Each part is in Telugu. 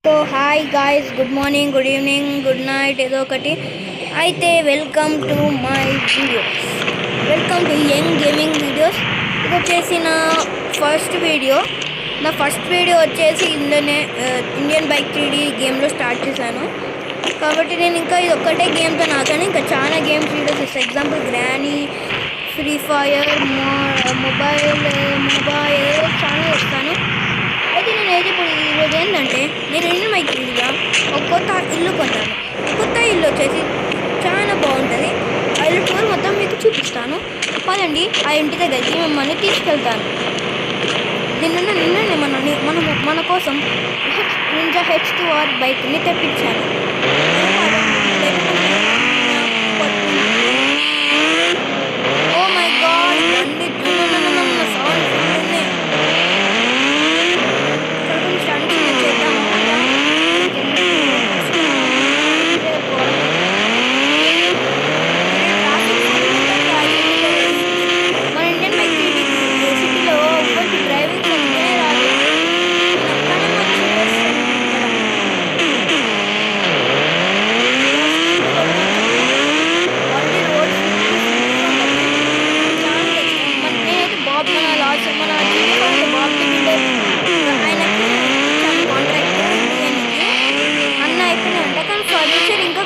So hi guys, good morning, good evening, good night, ఏదో ఒకటి అయితే. Welcome to my videos, welcome to young gaming videos. ఇది వచ్చేసి నా ఫస్ట్ వీడియో వచ్చేసి ఇండియన్ బైక్ 3D గేమ్లో స్టార్ట్ చేశాను. కాబట్టి నేను ఇంకా ఇది ఒక్కటే గేమ్తో నాకని ఇంకా చాలా గేమ్స్ వీడియోస్ ఇస్తాను. Example granny, free fire, mobile చాలా ఇస్తాను. అయితే నేనైతే ఇప్పుడు ఈరోజు ఏంటంటే నేను ఇండియన్ బైక్ 3Dలో ఒక కొత్త ఇల్లు కొన్నాను. కొత్త ఇల్లు వచ్చేసి చాలా బాగుంటుంది. ఆ ఇల్లు టూర్ మొత్తం మీకు చూపిస్తాను. పదండి ఆ ఇంటి దగ్గరికి మిమ్మల్ని తీసుకెళ్తాను. నిన్ననే మన కోసం నింజా H2R బైక్ని తెప్పించాను. ఓ మై గాడ్,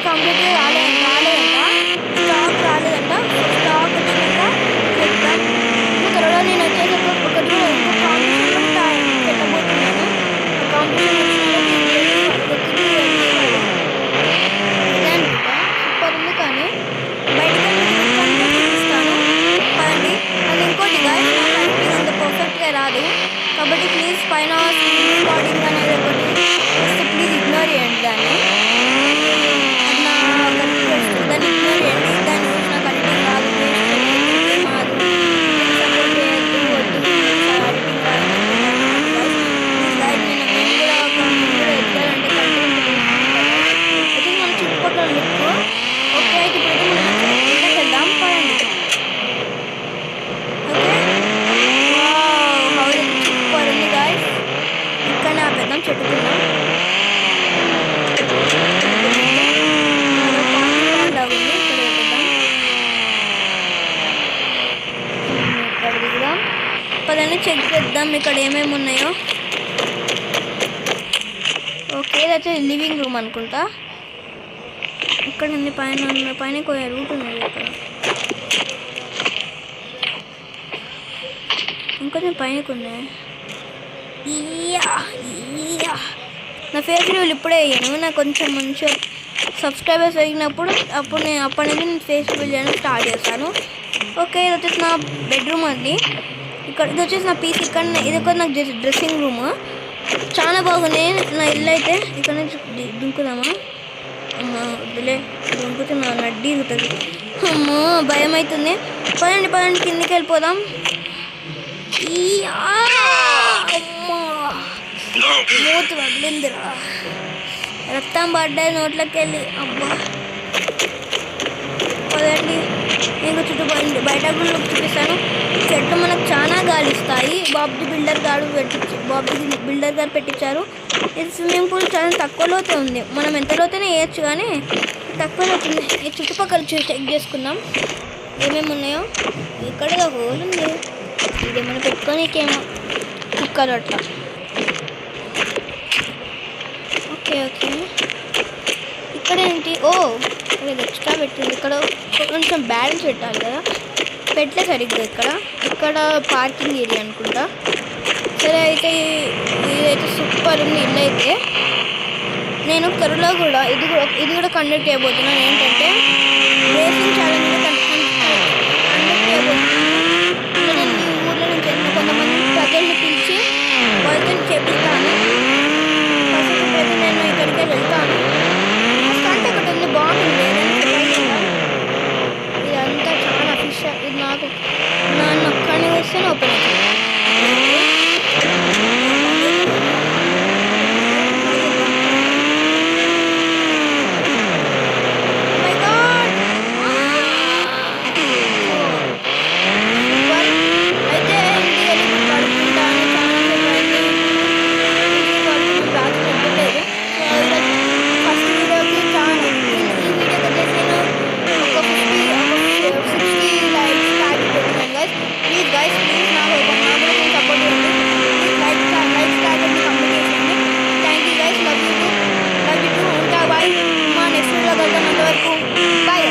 కంప్లీట్గా రాలేదంట. స్టాక్ రాలేదంట. స్టాక్ వచ్చినాక చెప్తాను. త్వరలో నేను వచ్చేసి ఒకటి కాంపిటీషన్ పెట్టబోతున్నాను. సూపర్ ఉంది, కానీ బయటకు చూపిస్తాను. కానీ అది ఇంకోటి గాయస్, అంత పర్ఫెక్ట్గా రాదు. కాబట్టి ప్లీజ్ పైన రికార్డింగ్ అనేది ఒకటి వస్తే ప్లీజ్ ఇగ్నోర్ చేయండి. దాన్ని ఇగ్నోర్ చేయండి. దాన్ని చూసిన కరెక్టింగ్ రాదు, మాదు సపోర్ట్ చేయొద్దు, వద్దు ఎడిటింగ్ రాదు. నేను కూడా ఎత్తాలంటే కంటెంట్ అయితే మన చుట్టుపక్కల లుక్ ఓకే. అయితే ఇప్పుడు మనం ఇంటికి వెళ్దాం, పడండి. ఓకే, హౌస్ సూపర్ ఉంది గాయస్. ఇక్కడనే ఆపేద్దాం, చెట్టుకుందాం. పదని చెక్ చేద్దాం ఇక్కడ ఏమేమి ఉన్నాయో. ఓకే, ఇది వచ్చేసి లివింగ్ రూమ్ అనుకుంటా. ఇక్కడ ఉంది పైన కొంచెం రూట్ ఉంది. ఇక్కడ ఇంకొంచెం పైనకు ఉన్నాయి. నా ఫేస్ రివ్యూలు ఇప్పుడే అయ్యాను. నాకు కొంచెం మంచిగా సబ్స్క్రైబర్స్ పెరిగినప్పుడు అప్పటి నుంచి నేను ఫేస్ రివ్యూ చేయడం స్టార్ట్ చేస్తాను. ఓకే, ఇది వచ్చేసి నా బెడ్రూమ్ అండి. ఇక్కడ ఇది వచ్చేసి నా పీసీ. ఇక్కడ ఇది ఒక నాకు డ్రెస్సింగ్ రూమ్. చాలా బాగుంది నా ఇల్లు. అయితే ఇక్కడ నుంచి దుంకుదామా? అమ్మా వద్దులే, దుంకుతే నా నడ్డి ఇరుగుతుంది. అమ్మో భయం అవుతుంది. పదండి కిందికి వెళ్ళిపోదాం. మూతి వదిలిందిరా, రక్తం పడ్డాయి నోట్లోకి వెళ్ళి. అబ్బా పదండి, ఇంకా చుట్టూ బయట కూడా చూపిస్తాను. చెట్లు మనకు చాలా గాలి ఇస్తాయి. బాబీ బిల్డర్ గారు పెట్టించారు. ఇది స్విమ్మింగ్ పూల్ చాలా తక్కువ లోతే ఉంది. మనం ఎంత లోతైనా వేయచ్చు, కానీ తక్కువ లోతుంది. ఈ చుట్టుపక్కల చెక్ చేసుకుందాం ఏమేమి ఉన్నాయో. ఇక్కడ హోల్ ఉంది, ఇదేమైనా పెట్టుకోనికేమో కుక్కలు అట్లా. ఓకే ఇక్కడ ఏంటి? ఇది ఎక్స్ట్రా పెట్టింది. ఇక్కడ కొంచెం బ్యాలెన్స్ పెట్టాలి కదా, పెట్టలే సరిగ్గా. ఇక్కడ పార్కింగ్ ఏరియా అనుకుంటా. సరే, అయితే ఇదైతే సూపర్ ఉంది ఇల్లు. అయితే నేను త్వరలో కూడా ఇది కూడా కండక్ట్ చేయబోతున్నాను. ఏంటంటే రేసింగ్ ఛాలెంజ్ కండక్ట్ చేయబోతున్నాను. నేను ఊర్లో నుంచి కొంతమంది ప్రజల్ని పిలిచి వాళ్ళతో చేపిస్తాను. ఫస్ట్ అయితే నేను ఇక్కడికే వెళ్తాను. అంటే ఒకటి ఉంది, బాగుంది. ఇదంతా చాలా ఫిష్. ఇది నన్ను ఒక్కడిని వస్తే ఓపెన్ అవుతుంది. అయితే బాయ్.